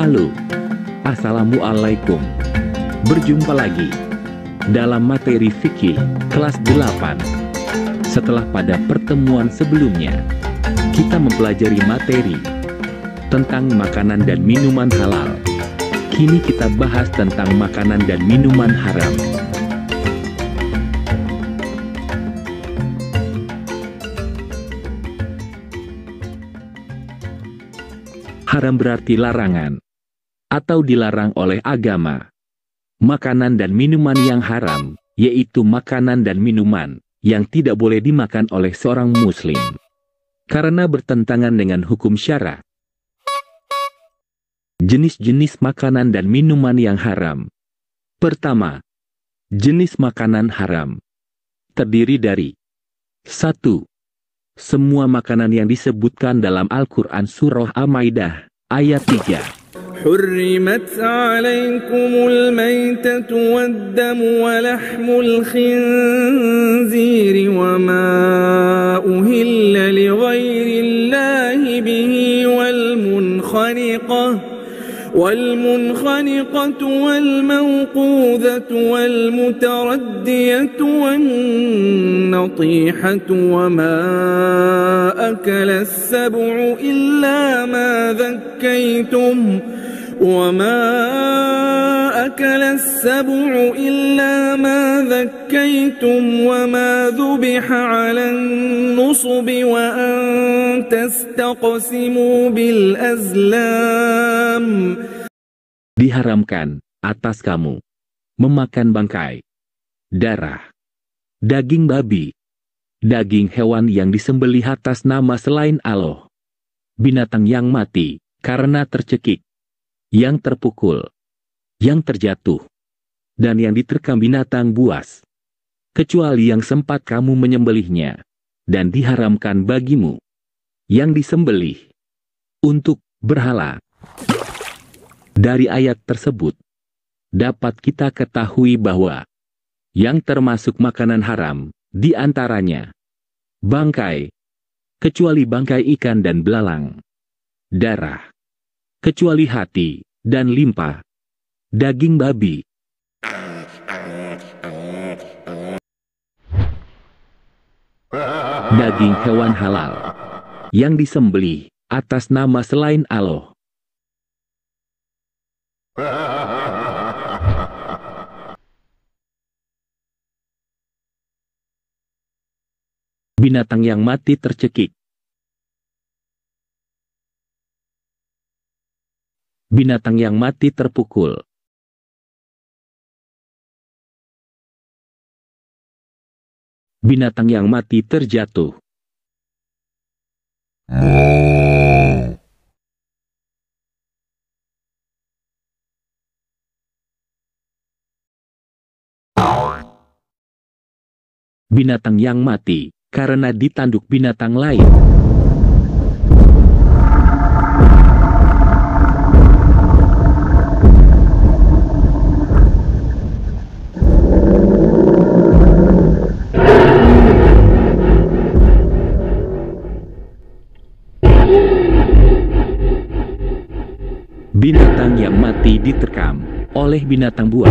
Halo, Assalamualaikum. Berjumpa lagi dalam materi fikih kelas 8. Setelah pada pertemuan sebelumnya, kita mempelajari materi tentang makanan dan minuman halal. Kini kita bahas tentang makanan dan minuman haram. Haram berarti larangan atau dilarang oleh agama. Makanan dan minuman yang haram, yaitu makanan dan minuman yang tidak boleh dimakan oleh seorang muslim, karena bertentangan dengan hukum syara. Jenis-jenis makanan dan minuman yang haram. Pertama, jenis makanan haram terdiri dari 1. Semua makanan yang disebutkan dalam Al-Quran Surah Al-Maidah ayat 3. حرمت عليكم الميتة والدم ولحم الخنزير وما أهل لغير الله به والمنخنقة والموقوذة والمتردية والنطيحة وما أكل السبع إلا ما ذكيتم وما ذبح على النصب وأن تستقسموا بالأزلام. Diharamkan atas kamu memakan bangkai, darah, daging babi, daging hewan yang disembelih atas nama selain Allah, binatang yang mati karena tercekik, yang terpukul, yang terjatuh, dan yang diterkam binatang buas, kecuali yang sempat kamu menyembelihnya, dan diharamkan bagimu yang disembelih untuk berhala. Dari ayat tersebut, dapat kita ketahui bahwa yang termasuk makanan haram, di antaranya bangkai, kecuali bangkai ikan dan belalang, darah, kecuali hati dan limpa, daging babi, daging hewan halal yang disembelih atas nama selain Allah, binatang yang mati tercekik, binatang yang mati terpukul, binatang yang mati terjatuh, binatang yang mati karena ditanduk binatang lain, binatang yang mati diterkam oleh binatang buas,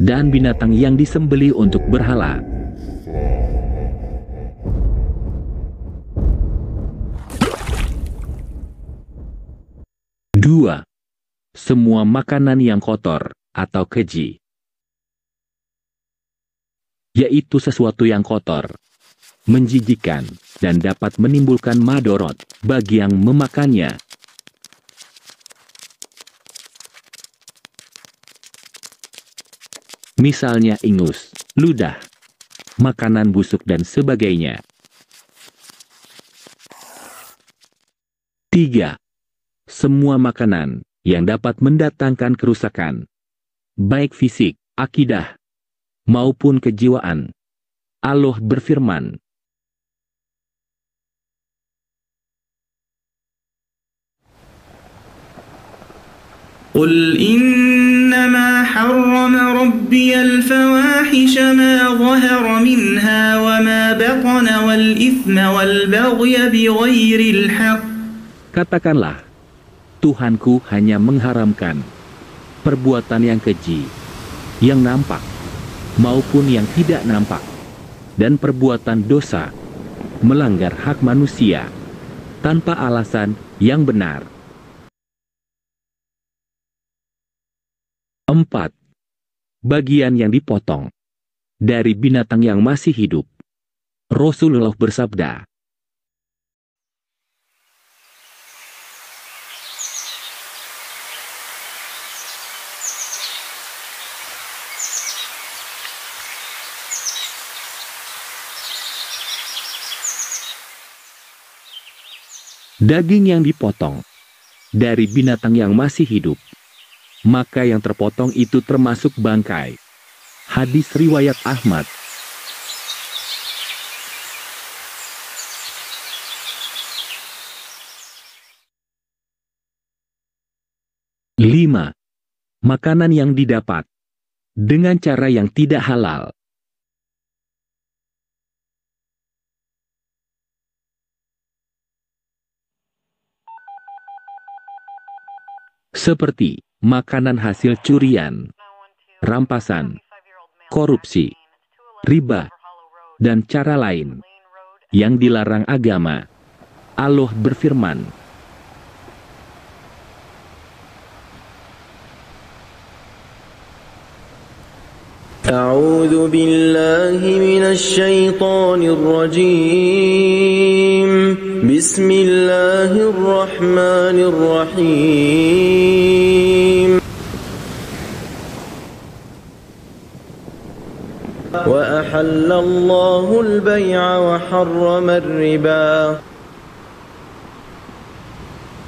dan binatang yang disembelih untuk berhala. Dua, semua makanan yang kotor atau keji, yaitu sesuatu yang kotor, menjijikkan, dan dapat menimbulkan madorot bagi yang memakannya. Misalnya ingus, ludah, makanan busuk dan sebagainya. 3. Semua makanan yang dapat mendatangkan kerusakan, baik fisik, akidah, maupun kejiwaan. Allah berfirman, قل إنما حرم ربي الفواحش ما ظهر منها وما بطن والإثم والبغي بغير الحق. Katakanlah, Tuhanku hanya mengharamkan perbuatan yang keji, yang nampak maupun yang tidak nampak, dan perbuatan dosa, melanggar hak manusia, tanpa alasan yang benar. 4. Bagian yang dipotong dari binatang yang masih hidup. Rasulullah bersabda, daging yang dipotong dari binatang yang masih hidup, maka yang terpotong itu termasuk bangkai. Hadis riwayat Ahmad. 5. Makanan yang didapat dengan cara yang tidak halal. Seperti makanan hasil curian, rampasan, korupsi, riba, dan cara lain yang dilarang agama. Allah berfirman, أعوذ بالله من الشيطان الرجيم بسم الله الرحمن الرحيم وأحل الله البيع وحرم الربا.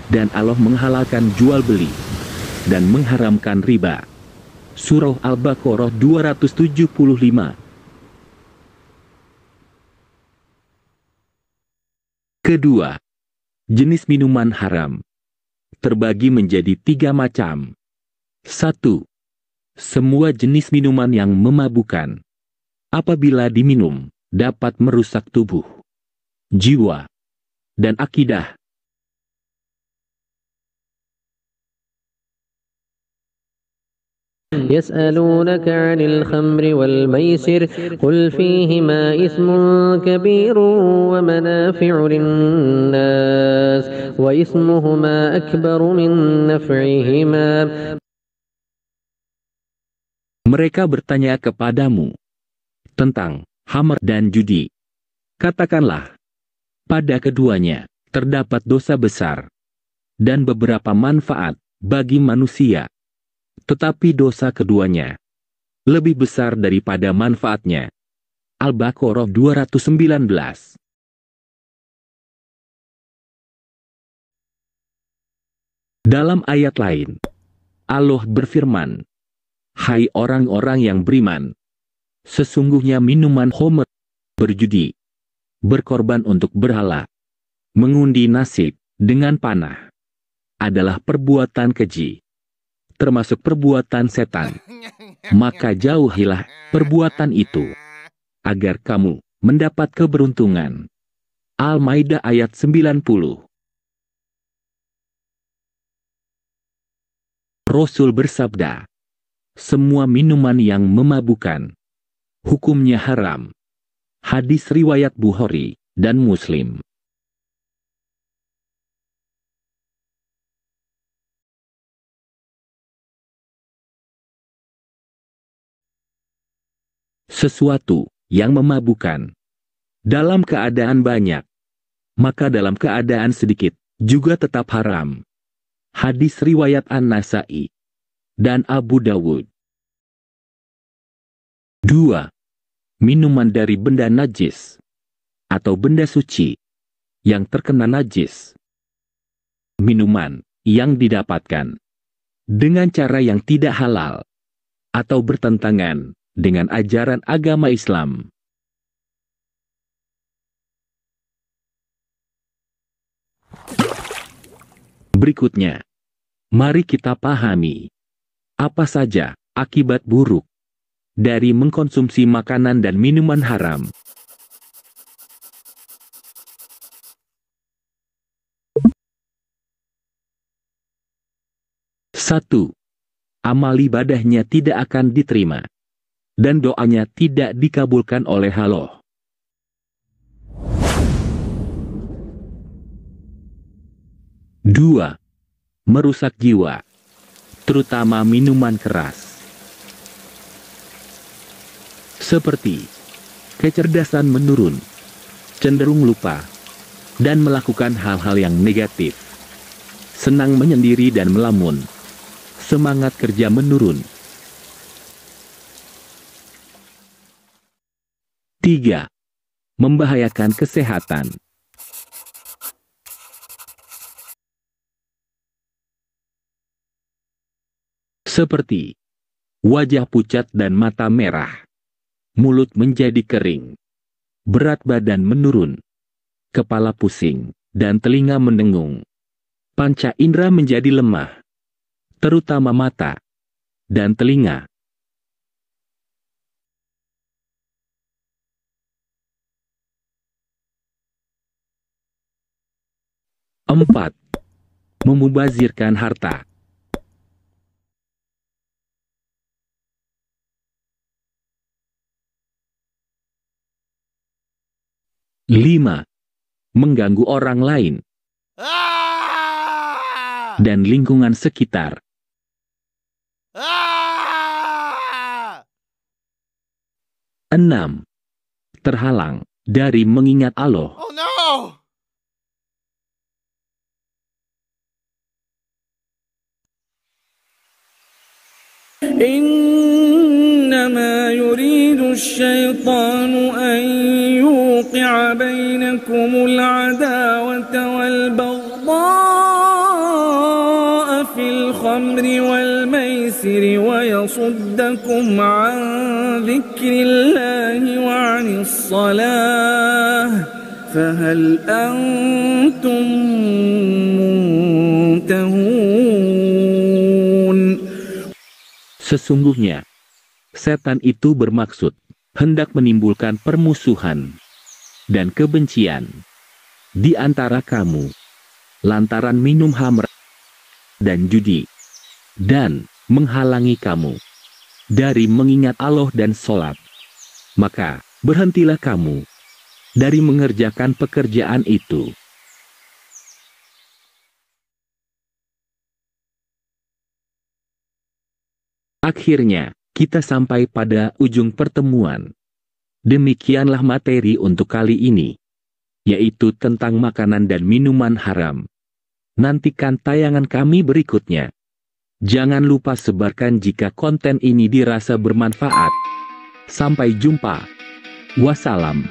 dan Allah menghalalkan jual beli dan mengharamkan riba. Surah Al-Baqarah 275. Kedua, jenis minuman haram terbagi menjadi 3 macam. 1. Semua jenis minuman yang memabukkan, apabila diminum, dapat merusak tubuh, jiwa, dan akidah. يسألونك عن الخمر والميسر قل فيهما إثم كبير ومنافع للناس وإثمهما أكبر من نفعهما. Mereka bertanya kepadamu tentang khamr dan judi. Katakanlah, pada keduanya terdapat dosa besar dan beberapa manfaat bagi manusia. Tetapi dosa keduanya lebih besar daripada manfaatnya. Al-Baqarah 219. Dalam ayat lain, Allah berfirman, hai orang-orang yang beriman, sesungguhnya minuman khamr, berjudi, berkorban untuk berhala, mengundi nasib dengan panah, adalah perbuatan keji, termasuk perbuatan setan. Maka jauhilah perbuatan itu, agar kamu mendapat keberuntungan. Al-Maidah ayat 90. Rasul bersabda, Semua minuman yang memabukkan hukumnya haram. Hadis riwayat Bukhari dan Muslim. Sesuatu yang memabukkan dalam keadaan banyak, maka dalam keadaan sedikit juga tetap haram. Hadis riwayat An-Nasa'i dan Abu Dawud. 2. Minuman dari benda najis atau benda suci yang terkena najis. Minuman yang didapatkan dengan cara yang tidak halal atau bertentangan dengan ajaran agama Islam. Berikutnya, mari kita pahami apa saja akibat buruk dari mengkonsumsi makanan dan minuman haram. 1. Amal ibadahnya tidak akan diterima, dan doanya tidak dikabulkan oleh Allah. 2. Merusak jiwa, terutama minuman keras. Seperti kecerdasan menurun, cenderung lupa, dan melakukan hal-hal yang negatif. Senang menyendiri dan melamun, semangat kerja menurun. 3. Membahayakan kesehatan. Seperti wajah pucat dan mata merah, mulut menjadi kering, berat badan menurun, kepala pusing, dan telinga mendengung. Panca indera menjadi lemah, terutama mata dan telinga. 4. Memubazirkan harta. 5. Mengganggu orang lain dan lingkungan sekitar. 6. Terhalang dari mengingat Allah. Oh no! إنما يريد الشيطان أن يوقع بينكم العداوة والبغضاء في الخمر والميسر ويصدكم عن ذكر الله وعن الصلاة فهل أنتم منتهون. Sesungguhnya, setan itu bermaksud hendak menimbulkan permusuhan dan kebencian di antara kamu lantaran minum khamr dan judi, dan menghalangi kamu dari mengingat Allah dan sholat. Maka berhentilah kamu dari mengerjakan pekerjaan itu. Akhirnya, kita sampai pada ujung pertemuan. Demikianlah materi untuk kali ini, yaitu tentang makanan dan minuman haram. Nantikan tayangan kami berikutnya. Jangan lupa sebarkan jika konten ini dirasa bermanfaat. Sampai jumpa. Wassalam.